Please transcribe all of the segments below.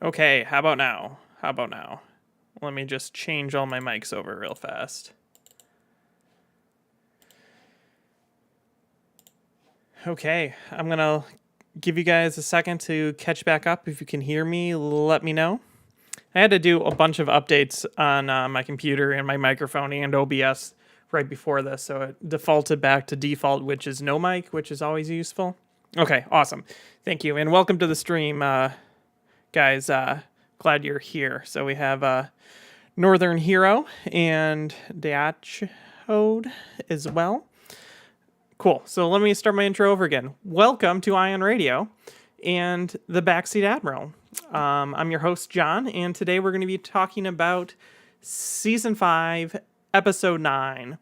Okay, how about now? How about now? Let me just change all my mics over real fast. Okay, I'm gonna give you guys a second to catch back up. If you can hear me, let me know. I had to do a bunch of updates on my computer and my microphone and OBS right before this, so it defaulted back to default, which is no mic, which is always useful. Okay, awesome. Thank you, and welcome to the stream, guys. Glad you're here. So we have Northern Hero and Deachode as well. Cool. So let me start my intro over again. Welcome to Ion Radio and the Backseat Admiral. I'm your host, John, and today we're going to be talking about Season 5, Episode 9,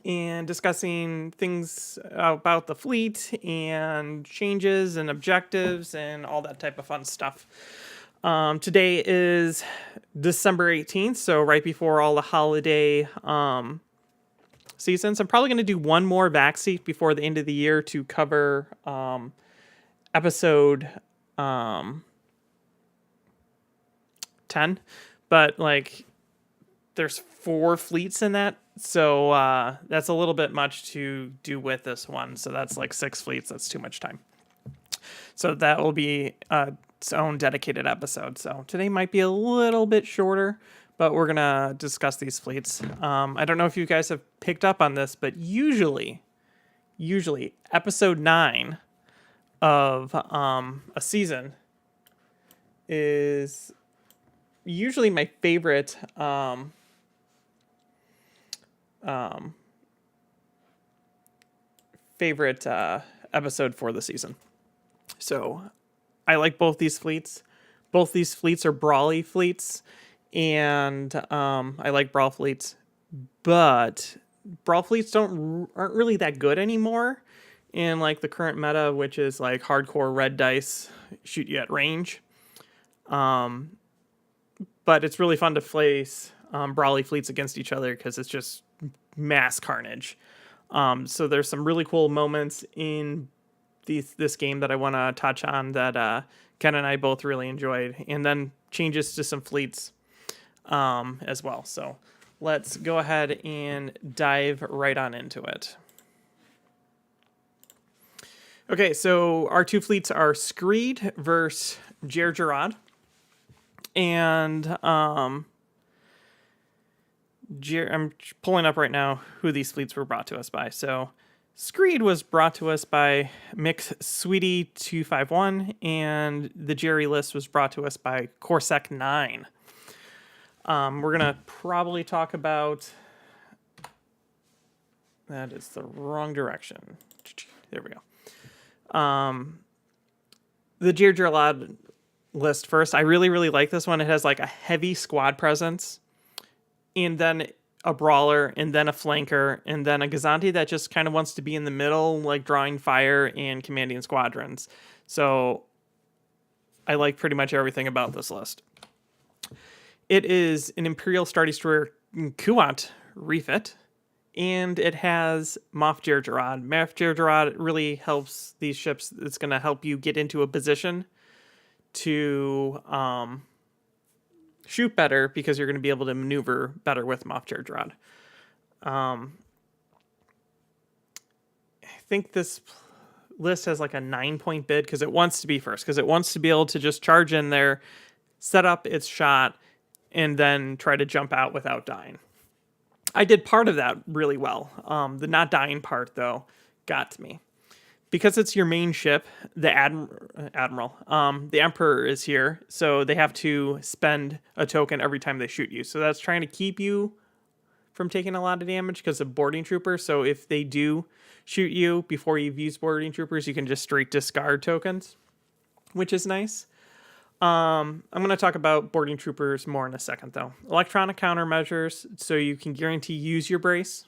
and discussing things about the fleet and changes and objectives and all that type of fun stuff. Today is December 18th, so right before all the holiday seasons. I'm probably going to do one more backseat before the end of the year to cover episode 10. But, there's 4 fleets in that, so that's a little bit much to do with this one. So that's 6 fleets. That's too much time. So that will be its own dedicated episode. So today might be a little bit shorter, but we're going to discuss these fleets. I don't know if you guys have picked up on this, but usually episode 9 of a season is usually my favorite episode for the season. So I like both these fleets. Both these fleets are brawly fleets, and I like brawl fleets, but brawl fleets aren't really that good anymore in the current meta, which is hardcore red dice shoot you at range. But it's really fun to place brawly fleets against each other because it's just mass carnage. So there's some really cool moments in this game that I want to touch on that Ken and I both really enjoyed, and then changes to some fleets as well. So let's go ahead and dive right on into it. Okay, so our 2 fleets are Screed versus Gergerod. And I'm pulling up right now who these fleets were brought to us by. So Screed was brought to us by Mix Sweetie 251, and the Jerry list was brought to us by Corsac 9. We're gonna probably talk about. That is the wrong direction. There we go. The Gergerod list first. I really like this one. It has a heavy squad presence, and then a brawler, and then a flanker, and then a Gazanti that just kind of wants to be in the middle, drawing fire and commanding squadrons. So I like pretty much everything about this list. It is an Imperial Star Destroyer Kuat refit, and it has Moff Gergerod. Moff Gergerod really helps these ships. It's going to help you get into a position to shoot better because you're going to be able to maneuver better with Moff Gergerod. I think this list has a 9-point bid because it wants to be first, because it wants to be able to just charge in there, set up its shot, and then try to jump out without dying. I did part of that really well. The not dying part, though, got to me. Because it's your main ship, the Admiral, the Emperor is here, so they have to spend a token every time they shoot you. So that's trying to keep you from taking a lot of damage because of boarding troopers. So if they do shoot you before you've used boarding troopers, you can just straight discard tokens, which is nice. I'm going to talk about boarding troopers more in a second, though. Electronic countermeasures, so you can guarantee use your brace.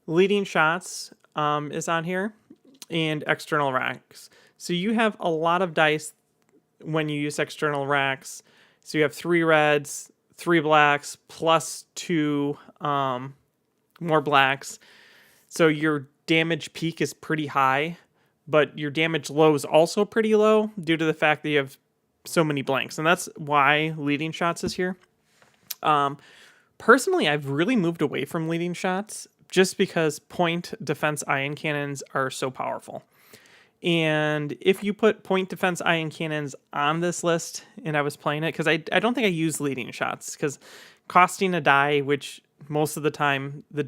Leading shots is on here. And external racks. So you have a lot of dice when you use external racks. So you have 3 reds, 3 blacks, plus 2 more blacks. So your damage peak is pretty high, but your damage low is also pretty low due to the fact that you have so many blanks, and that's why leading shots is here. Personally, I've really moved away from leading shots just because point defense ion cannons are so powerful. And if you put point defense ion cannons on this list, and I was playing it, because I don't think I use leading shots, because costing a die, which most of the time the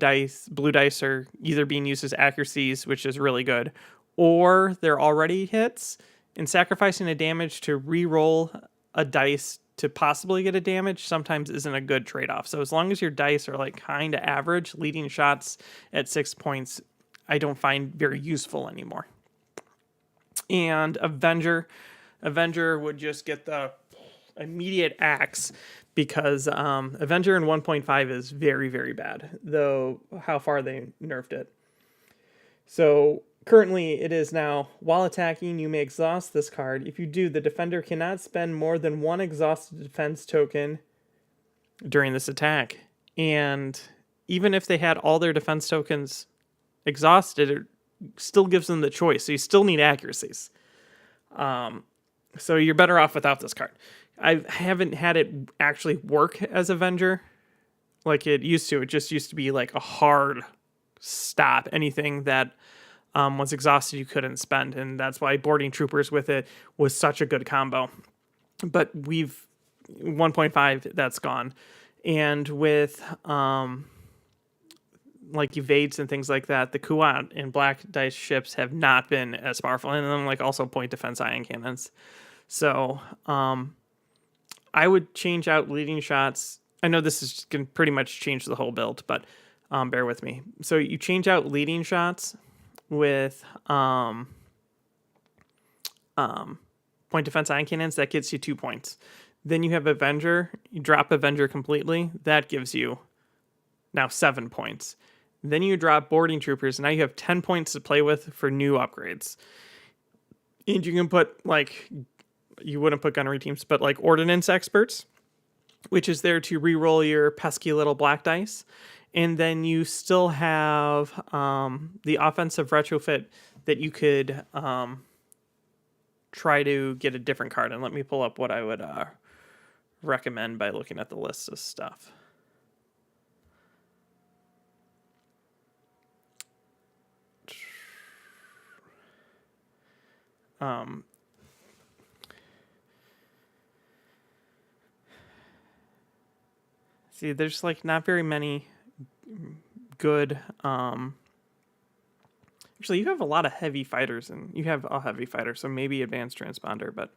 blue dice are either being used as accuracies, which is really good, or they're already hits, and sacrificing a damage to re-roll a dice to possibly get a damage sometimes isn't a good trade-off. So as long as your dice are like kind of average, leading shots at 6 points I don't find very useful anymore. And Avenger would just get the immediate axe, because Avenger in 1.5 is very, very bad, though how far they nerfed it. So currently it is now, while attacking, you may exhaust this card. If you do, the defender cannot spend more than one exhausted defense token during this attack. And even if they had all their defense tokens exhausted, it still gives them the choice. So you still need accuracies. So you're better off without this card. I haven't had it actually work as Avenger like it used to. It just used to be like a hard stop. Anything that was exhausted, you couldn't spend. And that's why boarding troopers with it was such a good combo. But 1.5, that's gone. And with like evades and things like that, the Kuat and black dice ships have not been as powerful. And then like also point defense ion cannons. So I would change out leading shots. I know this is going to pretty much change the whole build, but bear with me. So you change out leading shots with point defense ion cannons. That gets you 2 points. Then you have Avenger. You drop Avenger completely. That gives you now 7 points. Then you drop boarding troopers. Now you have 10 points to play with for new upgrades. And you can put, like, you wouldn't put gunnery teams, but like ordnance experts, which is there to re-roll your pesky little black dice. And then you still have the offensive retrofit that you could try to get a different card. And let me pull up what I would recommend by looking at the list of stuff. See, there's like not very many good. Actually, you have a lot of heavy fighters, and you have a heavy fighter, so maybe advanced transponder. But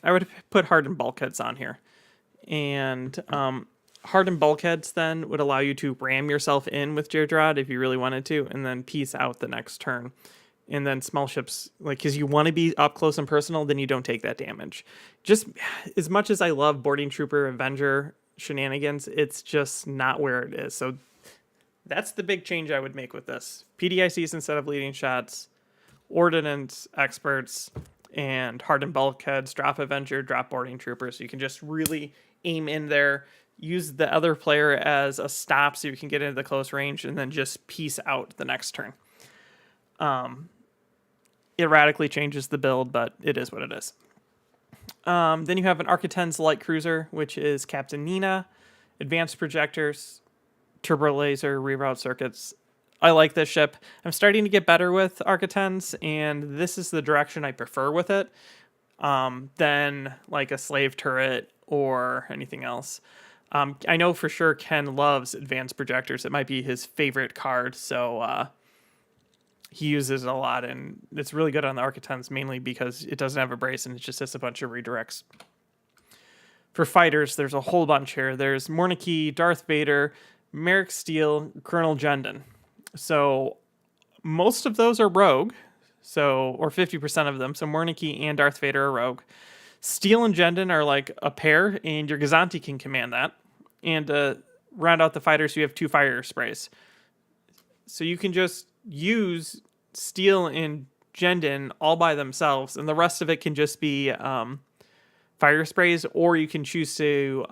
I would put hardened bulkheads on here, and hardened bulkheads then would allow you to ram yourself in with Deirdre if you really wanted to, and then peace out the next turn. And then small ships, like, because you want to be up close and personal, then you don't take that damage. Just as much as I love boarding trooper Avenger shenanigans, it's just not where it is. So that's the big change I would make with this. PDICs instead of leading shots, ordnance experts, and hardened bulkheads, drop Avenger, drop boarding trooper. So you can just really aim in there, use the other player as a stop so you can get into the close range, and then just peace out the next turn. It radically changes the build, but it is what it is. Then you have an Architen's light cruiser, which is Captain Nina, advanced projectors, turbo laser, reroute circuits. I like this ship. I'm starting to get better with Architens, and this is the direction I prefer with it than like a slave turret or anything else. I know for sure Ken loves advanced projectors. It might be his favorite card, so he uses it a lot, and it's really good on the Architens, mainly because it doesn't have a brace and it just has a bunch of redirects. For fighters, there's a whole bunch here. There's Morniki, Darth Vader, Merrick Steele, Colonel Jendon. So most of those are rogue, or 50% of them. So Morniki and Darth Vader are rogue. Steele and Jendon are like a pair, and your Gazanti can command that. And round out the fighters, you have 2 fire sprays. So you can just use Steele and Jendon all by themselves, and the rest of it can just be fire sprays, or you can choose to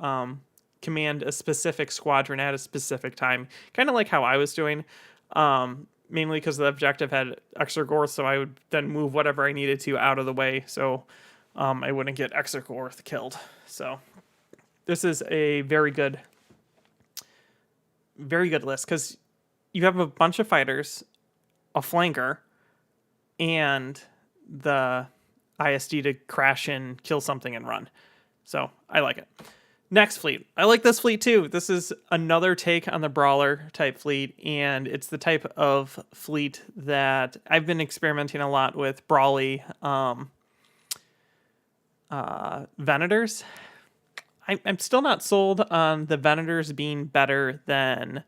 command a specific squadron at a specific time, kind of like how I was doing, mainly because the objective had extra gore, so I would then move whatever I needed to out of the way, so I wouldn't get Exarchorth killed. So this is a very good list because you have a bunch of fighters, a flanker, and the ISD to crash in, kill something, and run. So I like it. Next fleet. I like this fleet too. This is another take on the brawler type fleet, and it's the type of fleet that I've been experimenting a lot with. Brawly Venators. I'm still not sold on the Venators being better than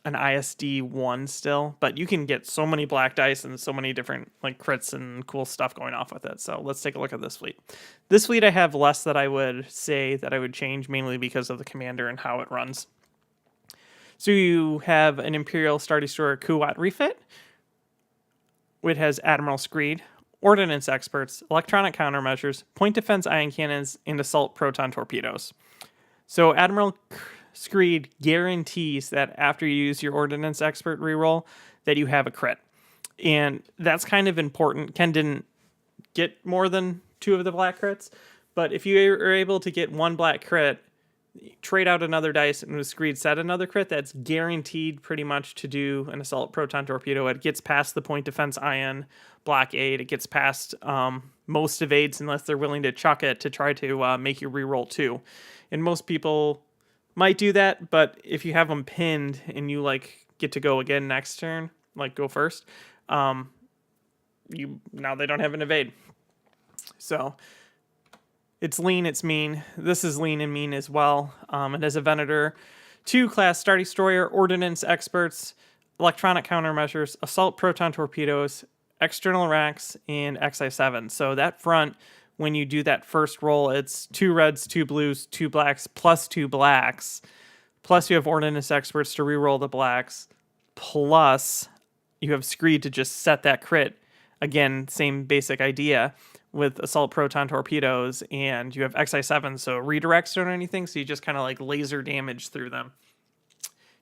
an ISD 1 still, but you can get so many black dice and so many different like crits and cool stuff going off with it. So let's take a look at this fleet. This fleet I have less that I would say that I would change, mainly because of the commander and how it runs. So you have an Imperial Star Destroyer Kuwat refit. It has Admiral Screed, Ordnance Experts, Electronic Countermeasures, Point Defense Ion Cannons, and Assault Proton Torpedoes. So Admiral Screed guarantees that after you use your Ordnance Expert reroll, that you have a crit. And that's kind of important. Ken didn't get more than 2 of the black crits, but if you are able to get 1 black crit, trade out another dice, and with Screed set another crit, that's guaranteed pretty much to do an Assault Proton Torpedo. It gets past the Point Defense Ion blockade. It gets past most evades unless they're willing to chuck it to try to make you reroll 2. And most people might do that, but if you have them pinned and you like get to go again next turn, like go first, now they don't have an evade. So it's lean, it's mean. This is lean and mean as well. It has a Venator, 2 class Star Destroyer, Ordnance Experts, Electronic Countermeasures, Assault Proton Torpedoes, External Racks, and XI7. So that front, when you do that first roll, it's 2 reds, 2 blues, 2 blacks, plus 2 blacks. Plus you have Ordnance Experts to reroll the blacks. Plus you have Screed to just set that crit. Again, same basic idea with Assault Proton Torpedoes. And you have XI7, so redirects or anything. So you just kind of like laser damage through them.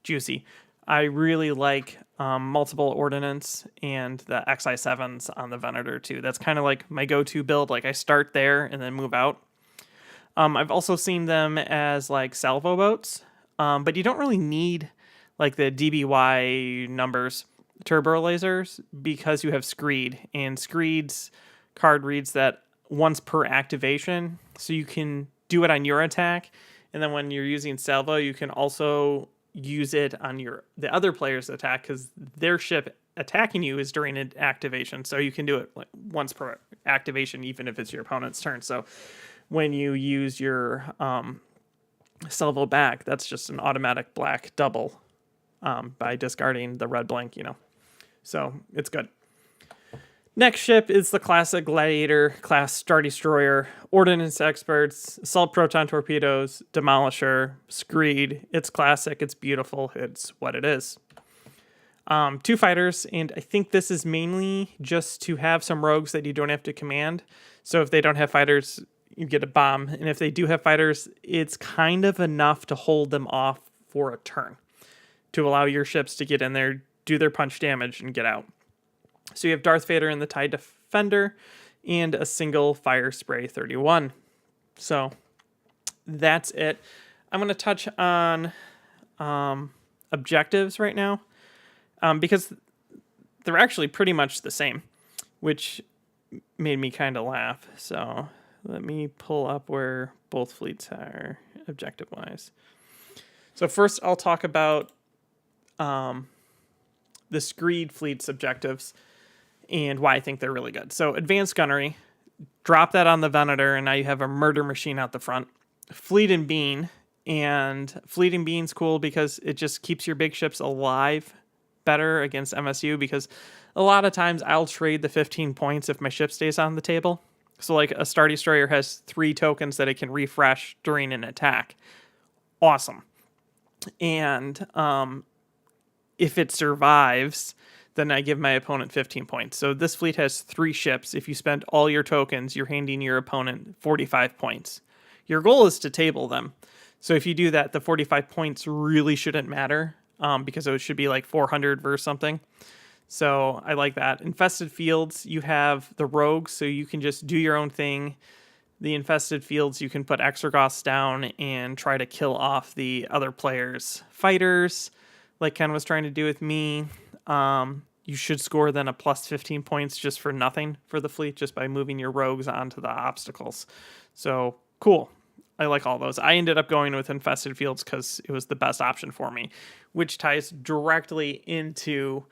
Juicy. I really like multiple ordnance and the XI7s on the Venator too. That's kind of like my go-to build. Like I start there and then move out. I've also seen them as like salvo boats, but you don't really need like the DBY numbers turbo lasers because you have Screed, and Screed's card reads that once per activation, so you can do it on your attack, and then when you're using salvo, you can also use it on the other player's attack because their ship attacking you is during an activation, so you can do it like once per activation even if it's your opponent's turn. So when you use your salvo back, that's just an automatic black double by discarding the red blank, so it's good. Next ship is the classic Gladiator class Star Destroyer, Ordnance Experts, Assault Proton Torpedoes, Demolisher, Screed. It's classic, it's beautiful, it's what it is. 2 fighters, and I think this is mainly just to have some rogues that you don't have to command. So if they don't have fighters, you get a bomb, and if they do have fighters, it's kind of enough to hold them off for a turn to allow your ships to get in there, do their punch damage, and get out. So you have Darth Vader and the TIE Defender and a single Fire Spray 31. So that's it. I'm going to touch on objectives right now because they're actually pretty much the same, which made me kind of laugh. So let me pull up where both fleets are objective-wise. So first I'll talk about the Screed fleet's objectives and why I think they're really good. So advanced gunnery, drop that on the Venator, and now you have a murder machine out the front. Fleet and Bean, and Fleet and Bean's cool because it just keeps your big ships alive better against MSU, because a lot of times I'll trade the 15 points if my ship stays on the table. So like a Star Destroyer has 3 tokens that it can refresh during an attack. Awesome. And if it survives, then I give my opponent 15 points. So this fleet has 3 ships. If you spend all your tokens, you're handing your opponent 45 points. Your goal is to table them. So if you do that, the 45 points really shouldn't matter because it should be like 400 versus something. So I like that. Infested fields, you have the rogues, so you can just do your own thing. The infested fields, you can put Exergoths down and try to kill off the other players' fighters, like Ken was trying to do with me. You should score then a plus 15 points just for nothing for the fleet, just by moving your rogues onto the obstacles. So cool. I like all those. I ended up going with infested fields because it was the best option for me, which ties directly into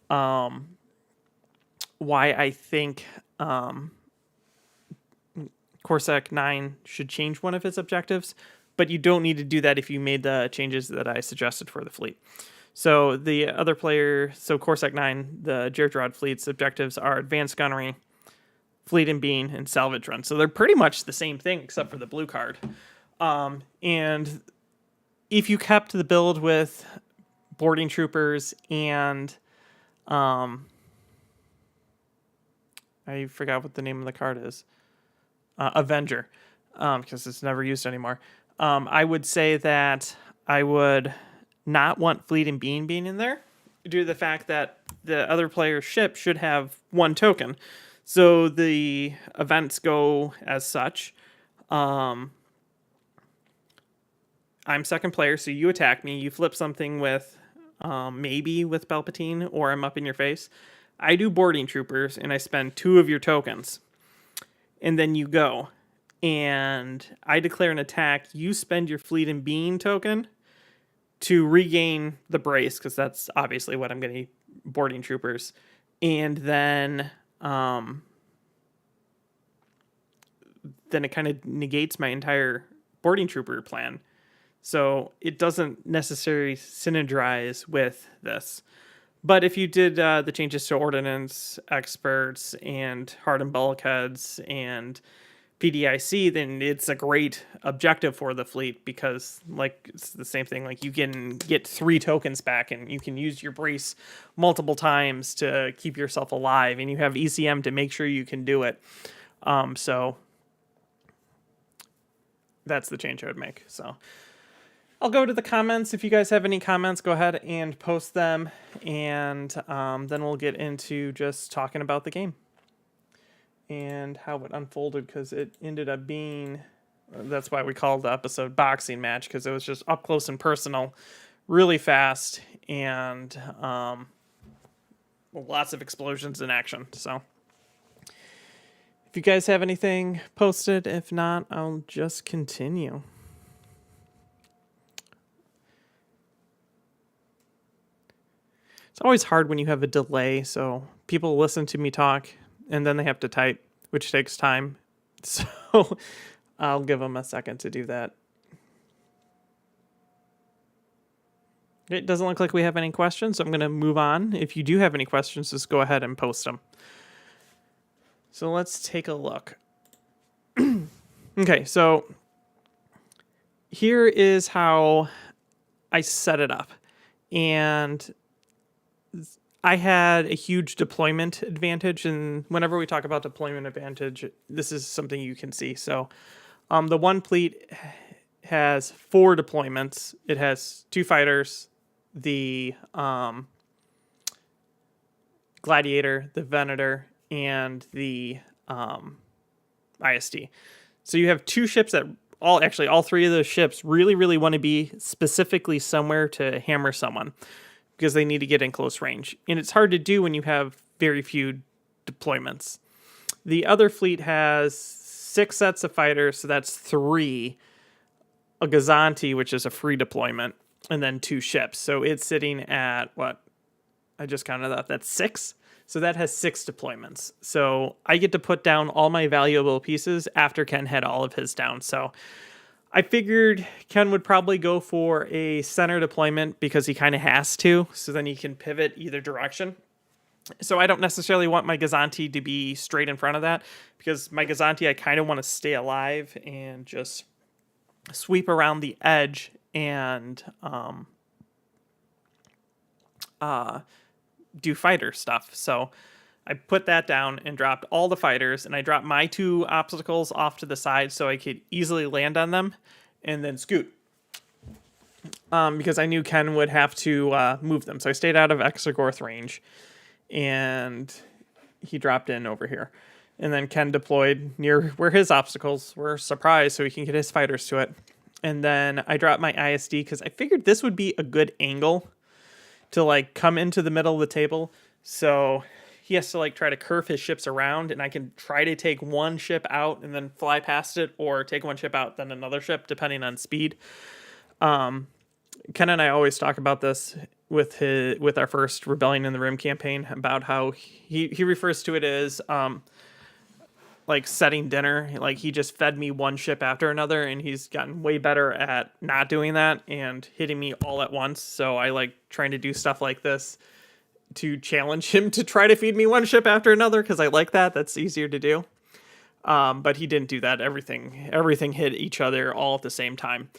why I think Corsac 9 should change one of its objectives, but you don't need to do that if you made the changes that I suggested for the fleet. So the other player, so Corsac 9, the Jerdrad fleet's objectives are advanced gunnery, fleet and bean, and salvage run. So they're pretty much the same thing except for the blue card. And if you kept the build with boarding troopers and I forgot what the name of the card is. Avenger, because it's never used anymore. I would say that I would not want fleet and bean being in there due to the fact that the other player's ship should have one token. So the events go as such. I'm second player, so you attack me. You flip something with maybe with Palpatine, or I'm up in your face. I do boarding troopers, and I spend 2 of your tokens. And then you go. And I declare an attack. You spend your fleet and bean token to regain the brace, because that's obviously what I'm going to need, boarding troopers. And then it kind of negates my entire boarding trooper plan. So it doesn't necessarily synergize with this. But if you did the changes to ordnance experts and hardened bulkheads and PDIC, then it's a great objective for the fleet, because like it's the same thing. Like you can get 3 tokens back, and you can use your brace multiple times to keep yourself alive, and you have ECM to make sure you can do it. So that's the change I would make. So I'll go to the comments. If you guys have any comments, go ahead and post them, and then we'll get into just talking about the game and how it unfolded, because it ended up being, that's why we called the episode Boxing Match, because it was just up close and personal, really fast, and lots of explosions in action. So if you guys have anything posted, if not, I'll just continue. It's always hard when you have a delay, so people listen to me talk, and then they have to type, which takes time. So I'll give them a second to do that. It doesn't look like we have any questions, so I'm going to move on. If you do have any questions, just go ahead and post them. So let's take a look. Okay, so here is how I set it up. And I had a huge deployment advantage, and whenever we talk about deployment advantage, this is something you can see. So the one fleet has 4 deployments. It has 2 fighters, the Gladiator, the Venator, and the ISD. So you have 2 ships that all 3 of those ships really want to be specifically somewhere to hammer someone, because they need to get in close range. And it's hard to do when you have very few deployments. The other fleet has 6 sets of fighters, so that's 3. A Gazanti, which is a free deployment, and then 2 ships. So it's sitting at, what? I just counted that. That's 6. So that has 6 deployments. So I get to put down all my valuable pieces after Ken had all of his down. So I figured Ken would probably go for a center deployment, because he kind of has to, so then he can pivot either direction. So I don't necessarily want my Gazanti to be straight in front of that, because my Gazanti, I kind of want to stay alive and just sweep around the edge and do fighter stuff. So I put that down and dropped all the fighters, and I dropped my 2 obstacles off to the side so I could easily land on them and then scoot. Because I knew Ken would have to move them. So I stayed out of Exegorth range. and he dropped in over here. And then Ken deployed near where his obstacles were, surprised, so he can get his fighters to it. And then I dropped my ISD because I figured this would be a good angle to like come into the middle of the table. So he has to like try to curve his ships around, and I can try to take one ship out and then fly past it, or take one ship out, then another ship, depending on speed. Ken and I always talk about this with our first Rebellion in the Rim campaign, about how he refers to it as like setting dinner. Like, he just fed me one ship after another, and he's gotten way better at not doing that and hitting me all at once. So I like trying to do stuff like this to challenge him to try to feed me one ship after another, because I like that. That's easier to do. But he didn't do that. Everything hit each other all at the same time.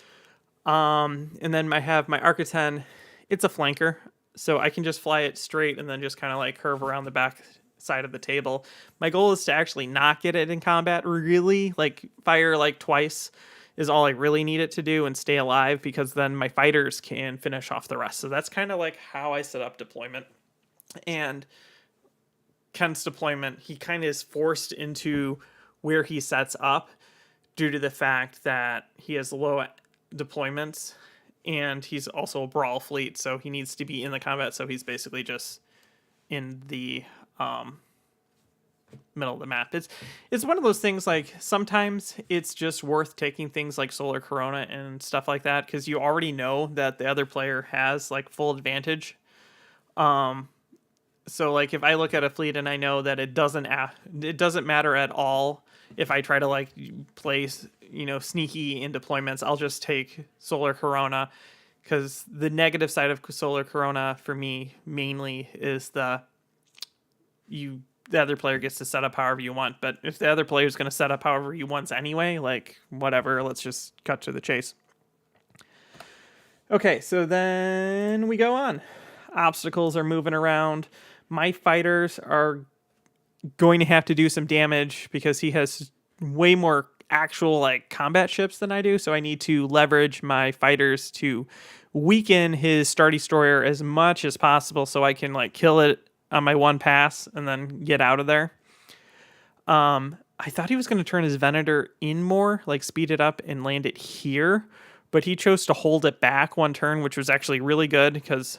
And then I have my Arc-10. It's a flanker, so I can just fly it straight and then just kind of like curve around the back side of the table. My goal is to actually not get it in combat, really. Like, fire like twice is all I really need it to do, and stay alive, because then my fighters can finish off the rest. So that's kind of like how I set up deployment. And Ken's deployment, he kind of is forced into where he sets up due to the fact that he has low deployments, and he's also a brawl fleet, so he needs to be in the combat. So he's basically just in the middle of the map. It's one of those things, like, sometimes it's just worth taking things like Solar Corona and stuff like that, because you already know that the other player has like full advantage. So like, if I look at a fleet and I know that it doesn't matter at all if I try to like place, sneaky in deployments, I'll just take Solar Corona, because the negative side of Solar Corona for me mainly is the other player gets to set up however you want. But if the other player is going to set up however he wants anyway, like, whatever, let's just cut to the chase. Okay, so then we go on. Obstacles are moving around. My fighters are going to have to do some damage, because he has way more actual like combat ships than I do. So I need to leverage my fighters to weaken his Star Destroyer as much as possible, so I can like kill it on my one pass and then get out of there. I thought he was going to turn his Venator in more, like speed it up and land it here, but he chose to hold it back one turn, which was actually really good, because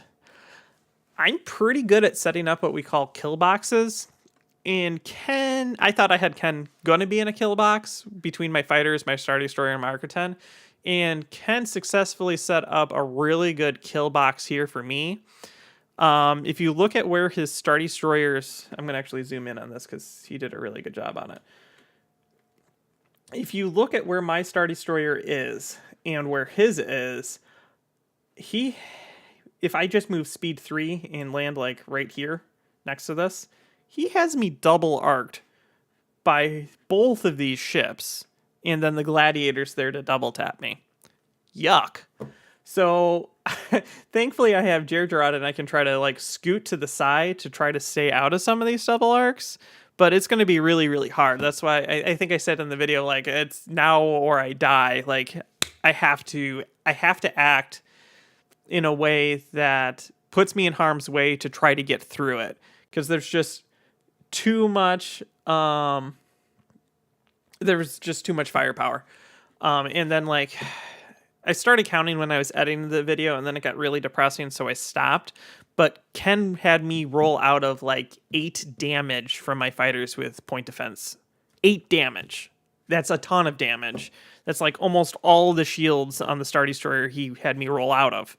I'm pretty good at setting up what we call kill boxes. And I thought I had Ken going to be in a kill box between my fighters, my Star Destroyer, and my Arc-10. And Ken successfully set up a really good kill box here for me. If you look at where his Star Destroyers, I'm going to actually zoom in on this because he did a really good job on it. If you look at where my Star Destroyer is and where his is, if I just move speed 3 and land like right here next to this, he has me double arced by both of these ships, and then the gladiators there to double tap me. Yuck. So thankfully I have Gergerod, and I can try to like scoot to the side to try to stay out of some of these double arcs, but it's going to be really, really hard. That's why I think I said in the video, like, it's now or I die. Like, I have to act in a way that puts me in harm's way to try to get through it, because there's just too much firepower. And then like, I started counting when I was editing the video, and then it got really depressing, so I stopped. But Ken had me roll out of like 8 damage from my fighters with point defense. 8 damage. That's a ton of damage. That's like almost all the shields on the Star Destroyer he had me roll out of.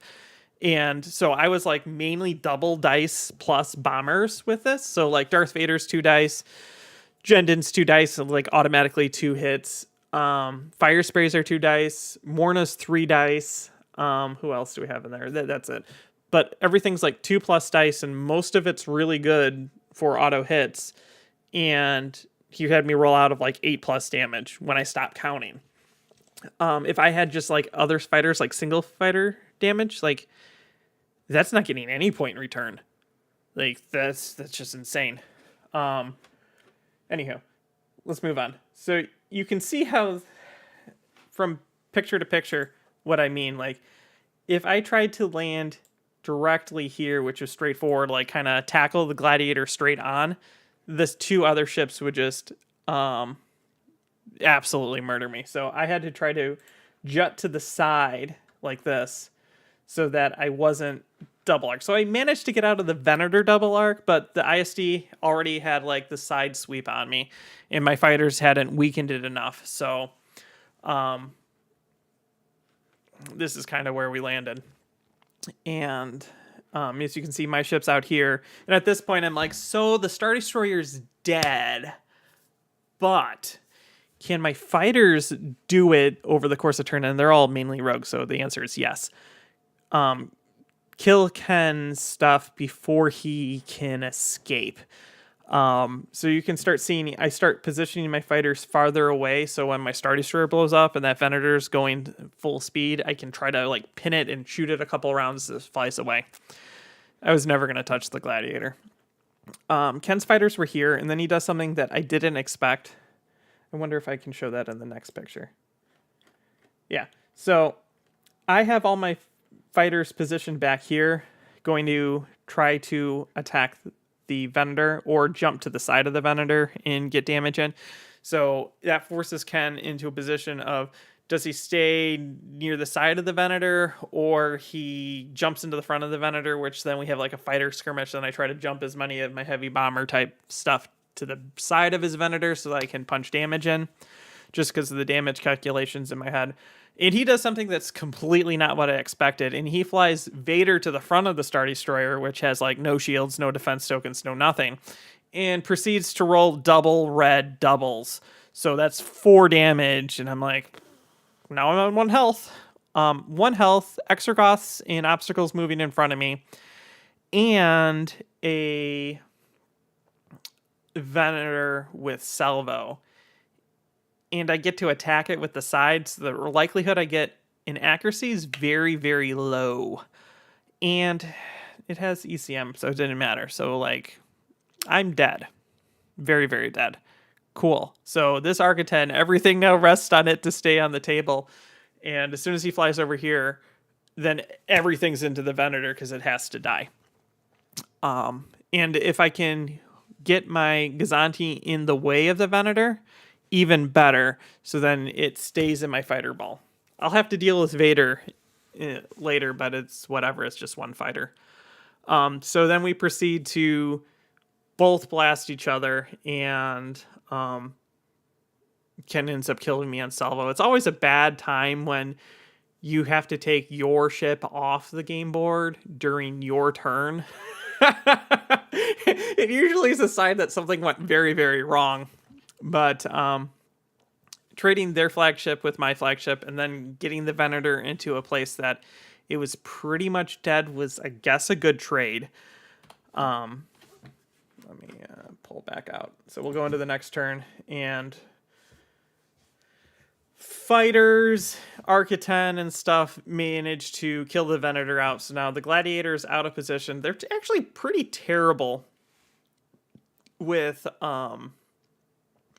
And so I was like mainly double dice plus bombers with this. So like Darth Vader's 2 dice, Jendon's 2 dice, like automatically 2 hits. Fire sprays are 2 dice. Morna's 3 dice. Who else do we have in there? That's it. But everything's like 2+ dice, and most of it's really good for auto hits. And he had me roll out of like 8+ damage when I stopped counting. If I had just like other fighters, like single fighter damage, like that's not getting any point in return. Like that's just insane. Anyhow, let's move on. So you can see how from picture to picture what I mean. Like, if I tried to land directly here, which was straightforward, like kind of tackle the gladiator straight on, this 2 other ships would just absolutely murder me. So I had to try to jut to the side like this so that I wasn't double arc. So I managed to get out of the Venator double arc, but the ISD already had like the side sweep on me, and my fighters hadn't weakened it enough. So this is kind of where we landed. And as you can see, my ship's out here. And at this point, I'm like, so the Star Destroyer's dead, but can my fighters do it over the course of turn? And they're all mainly rogue, so the answer is yes. Kill Ken's stuff before he can escape. So you can start seeing, I start positioning my fighters farther away, so when my Star Destroyer blows up and that Venator's going full speed, I can try to like pin it and shoot it a couple rounds as it flies away. I was never going to touch the Gladiator. Ken's fighters were here, and then he does something that I didn't expect. I wonder if I can show that in the next picture. Yeah, so I have all my fighters positioned back here, going to try to attack the Venator or jump to the side of the Venator and get damage in. So that forces Ken into a position of, does he stay near the side of the Venator or he jumps into the front of the Venator, which then we have like a fighter skirmish. Then I try to jump as many of my heavy bomber type stuff to the side of his Venator so that I can punch damage in, just because of the damage calculations in my head. And he does something that's completely not what I expected. And he flies Vader to the front of the Star Destroyer, which has like no shields, no defense tokens, no nothing, and proceeds to roll double red doubles. So that's 4 damage. And I'm like, now I'm on 1 health. 1 health, Exorgoths and obstacles moving in front of me, and a Venator with salvo. And I get to attack it with the sides. The likelihood I get in accuracy is very, very low. And it has ECM, so it didn't matter. So, like, I'm dead. Very, very dead. Cool. So this Arc-10, everything now rests on it to stay on the table. And as soon as he flies over here, then everything's into the Venator because it has to die. And if I can get my Gazanti in the way of the Venator, even better. So then it stays in my fighter ball. I'll have to deal with Vader later, but it's whatever. It's just 1 fighter. So then we proceed to both blast each other, and Ken ends up killing me on salvo. It's always a bad time when you have to take your ship off the game board during your turn. It usually is a sign that something went very, very wrong. But trading their flagship with my flagship and then getting the Venator into a place that it was pretty much dead was, I guess, a good trade. Let me pull back out. So we'll go into the next turn, and fighters, Arc-10 and stuff managed to kill the Venator out. So now the Gladiator's out of position. They're actually pretty terrible with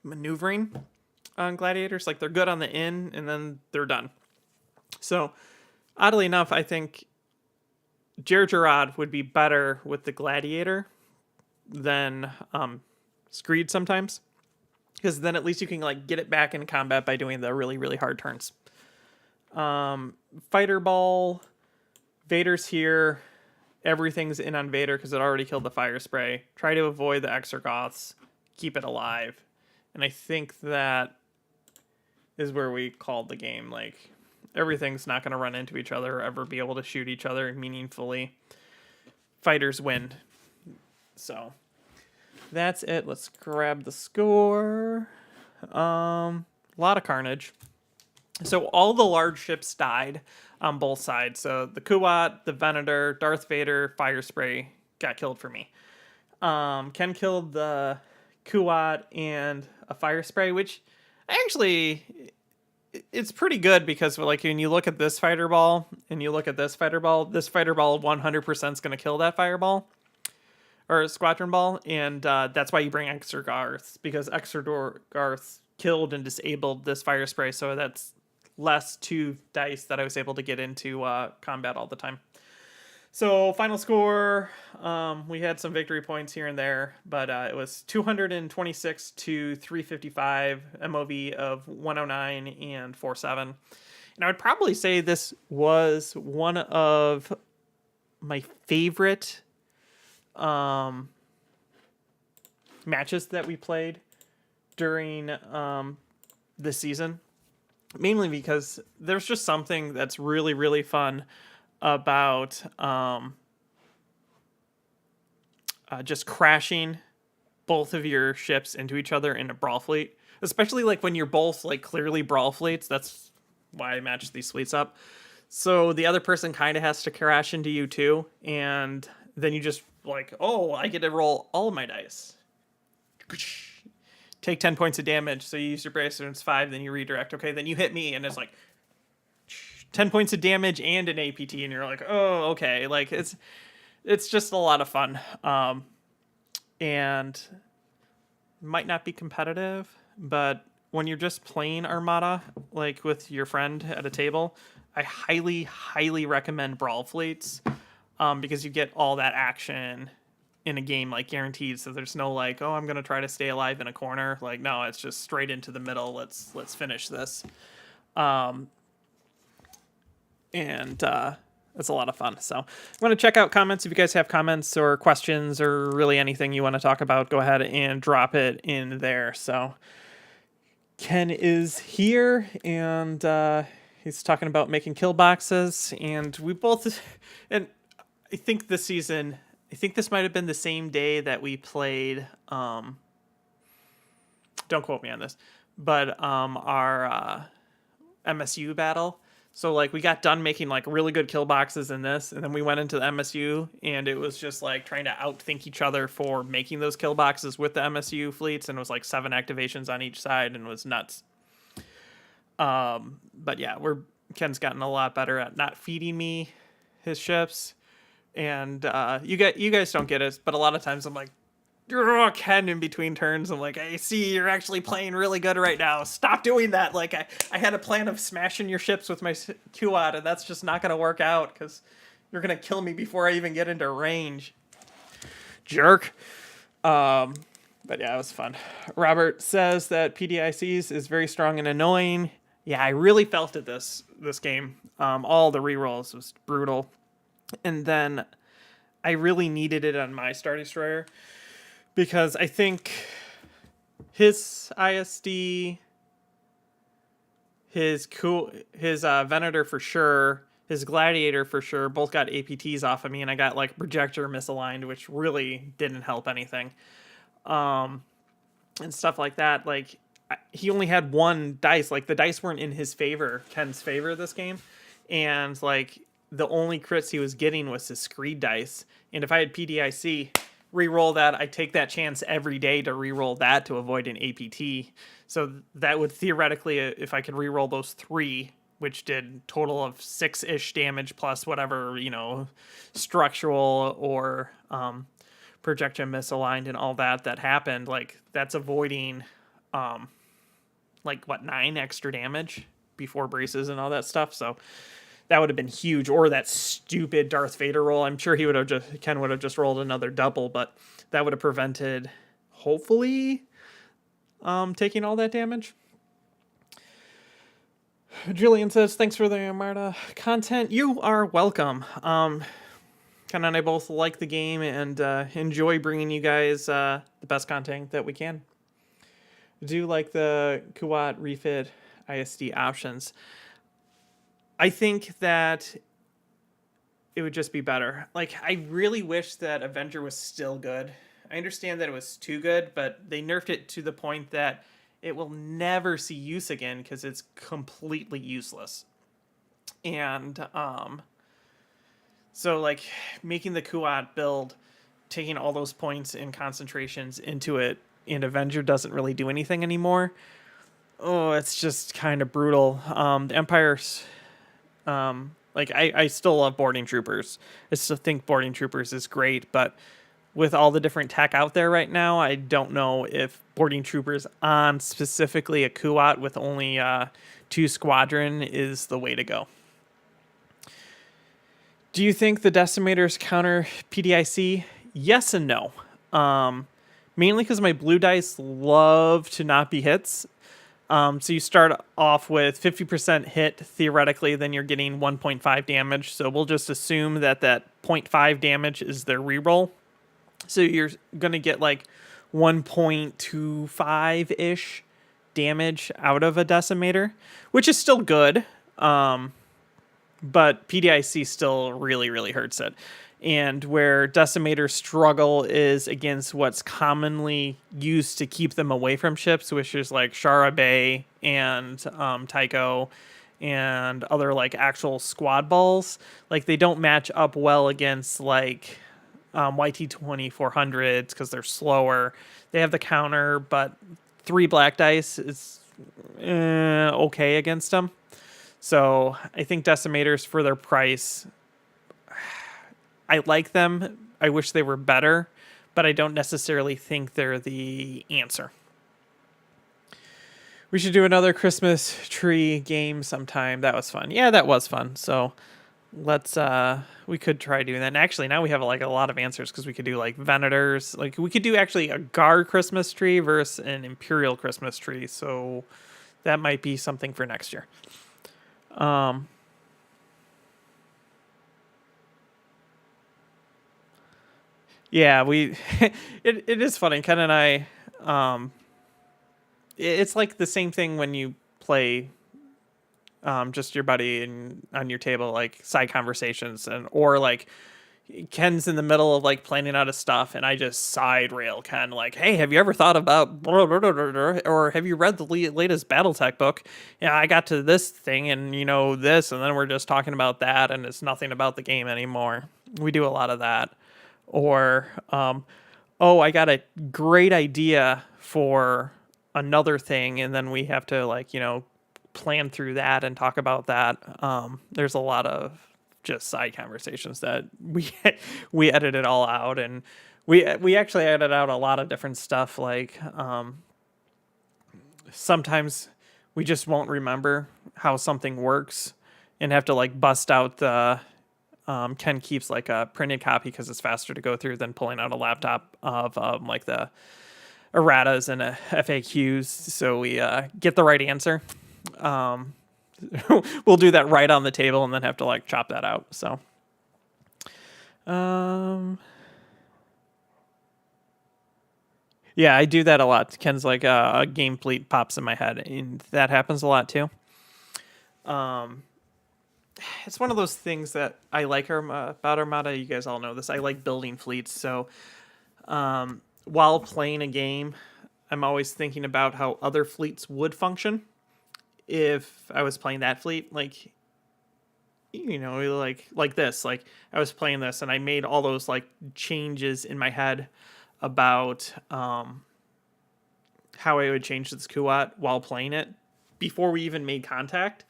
maneuvering on Gladiators. Like, they're good on the in, and then they're done. So oddly enough, I think Gergerod would be better with the Gladiator than Screed sometimes, because then at least you can like get it back in combat by doing the really, really hard turns. Fighter ball, Vader's here. Everything's in on Vader because it already killed the fire spray. Try to avoid the Exorgoths, keep it alive. And I think that is where we called the game. Like, everything's not going to run into each other or ever be able to shoot each other meaningfully. Fighters win. So that's it. Let's grab the score. A lot of carnage. So all the large ships died on both sides. So the Kuat, the Venator, Darth Vader, Fire Spray got killed for me. Ken killed the Kuat and a Fire Spray, which actually, it's pretty good because, like, when you look at this fighter ball and you look at this fighter ball 100% is going to kill that fireball or squadron ball, and that's why you bring Exorgarth, because Exorgarth killed and disabled this Fire Spray, so that's less 2 dice that I was able to get into combat all the time. So final score, we had some victory points here and there, but it was 226 to 355, MOV of 109 and 47. And I would probably say this was one of my favorite matches that we played during this season. Mainly because there's just something that's really, really fun about just crashing both of your ships into each other in a brawl fleet, especially like when you're both like clearly brawl fleets. That's why I match these fleets up. So the other person kind of has to crash into you too, and then you just like, oh, I get to roll all of my dice. Take 10 points of damage. So you use your bracer and it's 5, then you redirect. Okay, then you hit me and it's like 10 points of damage and an APT, and you're like, oh, okay. Like it's just a lot of fun. And might not be competitive, but when you're just playing Armada, like with your friend at a table, I highly, highly recommend Brawl Fleets, because you get all that action in a game, like guaranteed. So there's no like, oh, I'm gonna try to stay alive in a corner. Like, no, it's just straight into the middle. Let's finish this. And it's a lot of fun. So I'm going to check out comments. If you guys have comments or questions or really anything you want to talk about, go ahead and drop it in there. So Ken is here, and he's talking about making kill boxes, and we both, and I think this season, I think this might have been the same day that we played, don't quote me on this, but our MSU battle. So like we got done making like really good kill boxes in this, and then we went into the MSU, and it was just like trying to outthink each other for making those kill boxes with the MSU fleets, and it was like 7 activations on each side, and it was nuts. But yeah, Ken's gotten a lot better at not feeding me his ships, and you guys don't get it, but a lot of times I'm like, Ken, in between turns, I'm like, I see you're actually playing really good right now. Stop doing that. Like, I had a plan of smashing your ships with my QOD, and that's just not going to work out because you're going to kill me before I even get into range. Jerk. But yeah, it was fun. Robert says that PDICs is very strong and annoying. Yeah, I really felt it this game. All the rerolls was brutal. And then I really needed it on my Star Destroyer, because I think his ISD, his Venator for sure, his Gladiator for sure, both got APTs off of me, and I got like projector misaligned, which really didn't help anything. And stuff like that. Like, he only had 1 dice. Like, the dice weren't in his favor, Ken's favor this game. And like, the only crits he was getting was his Screed dice. And if I had PDIC, reroll that, I take that chance every day to reroll that to avoid an APT. So that would theoretically, if I could reroll those 3, which did total of 6-ish damage plus whatever, structural or projection misaligned and all that happened, like that's avoiding 9 extra damage before braces and all that stuff. So that would have been huge. Or that stupid Darth Vader roll. I'm sure Ken would have just rolled another double, but that would have prevented, hopefully, taking all that damage. Julian says, thanks for the Armada content. You are welcome. Ken and I both like the game and enjoy bringing you guys the best content that we can. I do like the Kuwat refit ISD options. I think that it would just be better. Like, I really wish that Avenger was still good. I understand that it was too good, but they nerfed it to the point that it will never see use again because it's completely useless. And so like making the Kuat build, taking all those points and concentrations into it, and Avenger doesn't really do anything anymore. Oh, it's just kind of brutal. The Empire's I still love Boarding Troopers. I still think Boarding Troopers is great, but with all the different tech out there right now, I don't know if Boarding Troopers on specifically a Kuat with only 2 squadron is the way to go. Do you think the decimators counter PDIC? Yes and no. Mainly because my blue dice love to not be hits. So you start off with 50% hit theoretically, then you're getting 1.5 damage. So we'll just assume that 0.5 damage is their reroll. So you're gonna get like 1.25 ish damage out of a decimator, which is still good. But PDIC still really, really hurts it. And where decimators struggle is against what's commonly used to keep them away from ships, which is like Shara Bay and Tycho and other like actual squad balls. Like they don't match up well against like YT-2400s because they're slower. They have the counter, but 3 black dice is okay against them. So I think decimators for their price, I like them. I wish they were better, but I don't necessarily think they're the answer. We should do another Christmas tree game sometime. That was fun. Yeah, that was fun. So let's we could try doing that. And actually now we have like a lot of answers because we could do like Venators. Like we could do actually a Gar Christmas tree versus an Imperial Christmas tree. So that might be something for next year. Yeah, we it is funny. Ken and I it's like the same thing when you play just your buddy and on your table, like side conversations, and or like Ken's in the middle of like planning out his stuff and I just side rail Ken like, hey, have you ever thought about blah, blah, blah, blah, blah, or have you read the latest Battletech book? Yeah, I got to this thing and you know this, and then we're just talking about that and it's nothing about the game anymore. We do a lot of that. Or oh, I got a great idea for another thing, and then we have to like, plan through that and talk about that. There's a lot of just side conversations that we edit it all out, and we actually edit out a lot of different stuff. Like sometimes we just won't remember how something works and have to like bust out the. Ken keeps like a printed copy because it's faster to go through than pulling out a laptop of like the erratas and FAQs. So we get the right answer. We'll do that right on the table and then have to like chop that out. So, yeah, I do that a lot. Ken's like a game fleet pops in my head, and that happens a lot too. It's one of those things that I like about Armada. You guys all know this. I like building fleets. So, while playing a game, I'm always thinking about how other fleets would function if I was playing that fleet. Like, like this. Like I was playing this, and I made all those like changes in my head about how I would change this Kuat while playing it before we even made contact.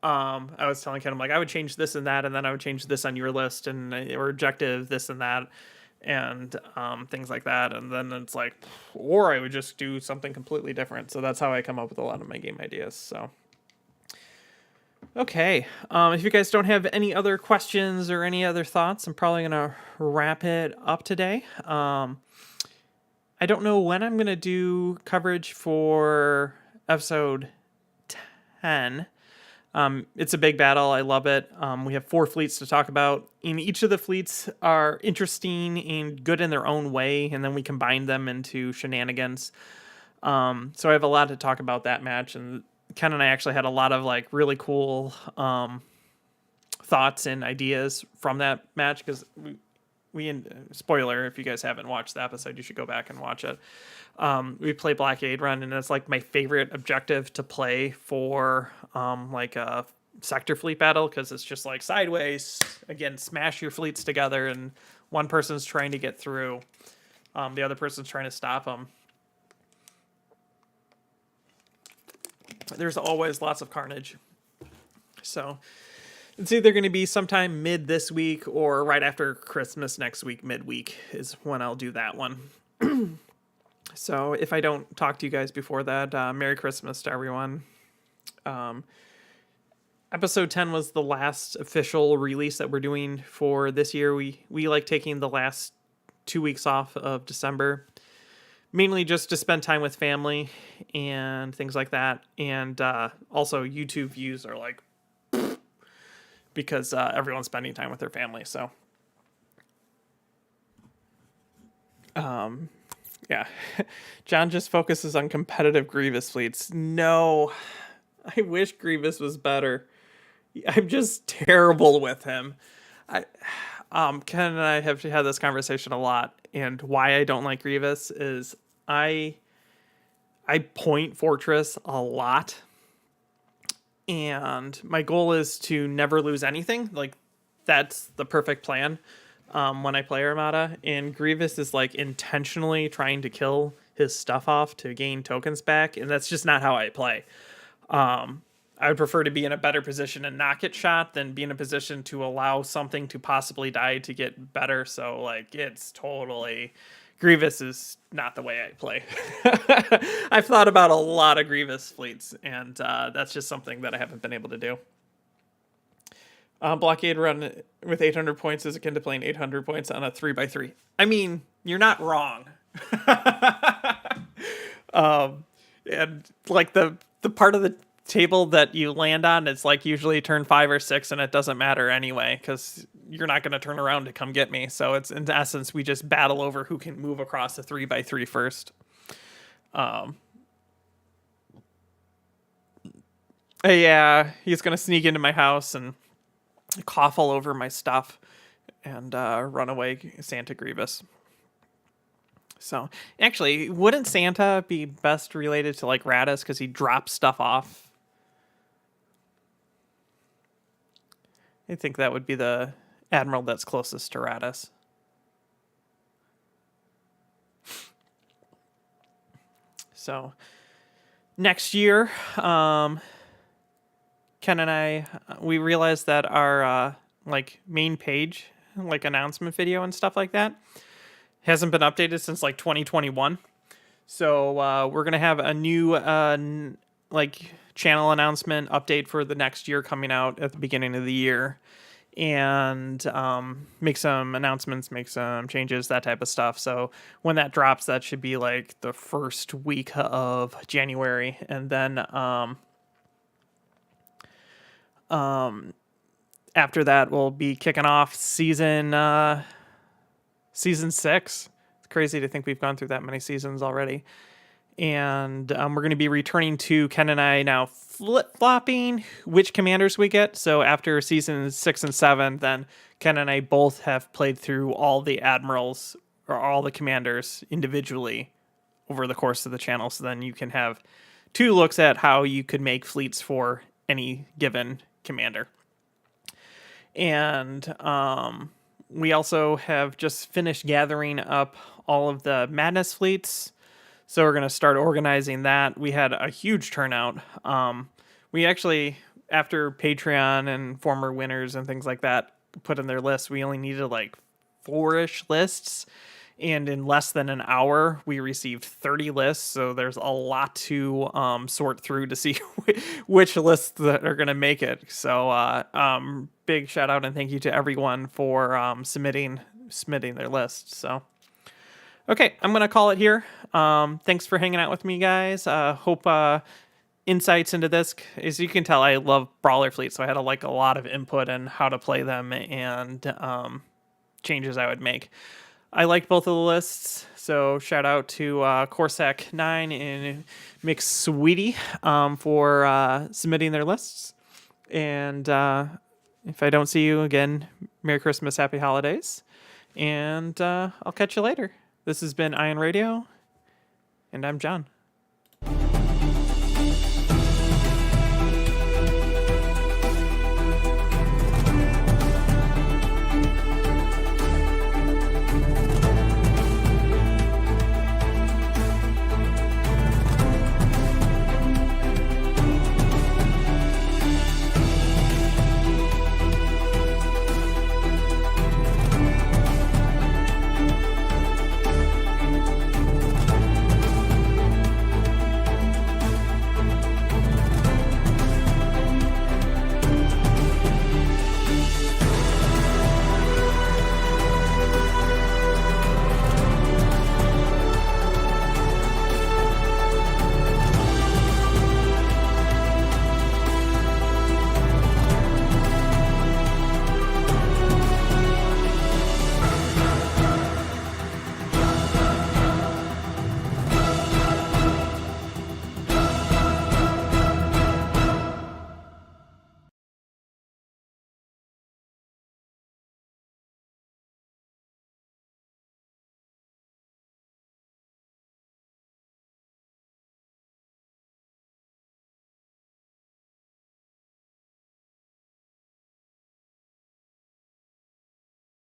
I was telling Ken, I'm like, I would change this and that, and then I would change this on your list and or objective this and that, and things like that. And then it's like, or I would just do something completely different. So that's how I come up with a lot of my game ideas. So, okay. If you guys don't have any other questions or any other thoughts, I'm probably going to wrap it up today. I don't know when I'm going to do coverage for episode 10. It's a big battle. I love it. We have 4 fleets to talk about, and each of the fleets are interesting and good in their own way, and then we combine them into shenanigans. So I have a lot to talk about that match, and Ken and I actually had a lot of like really cool thoughts and ideas from that match, because we spoiler, if you guys haven't watched the episode, you should go back and watch it. We play Blockade Run, and it's like my favorite objective to play for like a sector fleet battle, because it's just like sideways, again, smash your fleets together, and one person's trying to get through, the other person's trying to stop them. There's always lots of carnage. So it's either going to be sometime mid this week or right after Christmas next week, midweek is when I'll do that one. So if I don't talk to you guys before that, Merry Christmas to everyone. Episode 10 was the last official release that we're doing for this year. We like taking the last 2 weeks off of December, mainly just to spend time with family and things like that. And also YouTube views are like, because everyone's spending time with their family. So, yeah. John just focuses on competitive Grievous fleets. No, I wish Grievous was better. I'm just terrible with him. Ken and I have had this conversation a lot, and why I don't like Grievous is I point Fortress a lot, and my goal is to never lose anything. Like, that's the perfect plan when I play Armada, and Grievous is like intentionally trying to kill his stuff off to gain tokens back, and that's just not how I play. I would prefer to be in a better position and not get shot than be in a position to allow something to possibly die to get better. So, like, it's totally... Grievous is not the way I play. I've thought about a lot of Grievous fleets, and that's just something that I haven't been able to do. Blockade run with 800 points is akin to playing 800 points on a 3x3. I mean, you're not wrong. And, like, the part of the table that you land on, it's like usually turn 5 or 6, and it doesn't matter anyway because you're not going to turn around to come get me. So it's, in essence, we just battle over who can move across the 3x3 first. Yeah, he's going to sneak into my house and cough all over my stuff and run away Santa Grievous. So actually, wouldn't Santa be best related to like Radis because he drops stuff off? I think that would be the admiral that's closest to Radis. So next year, Ken and I, we realized that our like main page, like announcement video and stuff like that, hasn't been updated since like 2021. So we're gonna have a new like channel announcement update for the next year coming out at the beginning of the year, and make some announcements, make some changes, that type of stuff. So when that drops, that should be like the first week of January, and then after that we'll be kicking off season 6. It's crazy to think we've gone through that many seasons already. And we're going to be returning to Ken and I now flip-flopping which commanders we get. So after seasons 6 and 7, then Ken and I both have played through all the admirals or all the commanders individually over the course of the channel. So then you can have 2 looks at how you could make fleets for any given commander. And we also have just finished gathering up all of the Madness fleets. So we're going to start organizing that. We had a huge turnout. We actually, after Patreon and former winners and things like that put in their lists, we only needed like 4-ish lists. And in less than an hour, we received 30 lists. So there's a lot to sort through to see which lists that are going to make it. So big shout out and thank you to everyone for submitting their lists. So, okay, I'm going to call it here. Thanks for hanging out with me, guys. Hope insights into this. As you can tell, I love Brawler Fleet, so I had a lot of input on how to play them and changes I would make. I like both of the lists, so shout out to Corsac9 and Mix Sweetie for submitting their lists. And if I don't see you again, Merry Christmas, Happy Holidays, and I'll catch you later. This has been Ion Radio, and I'm John.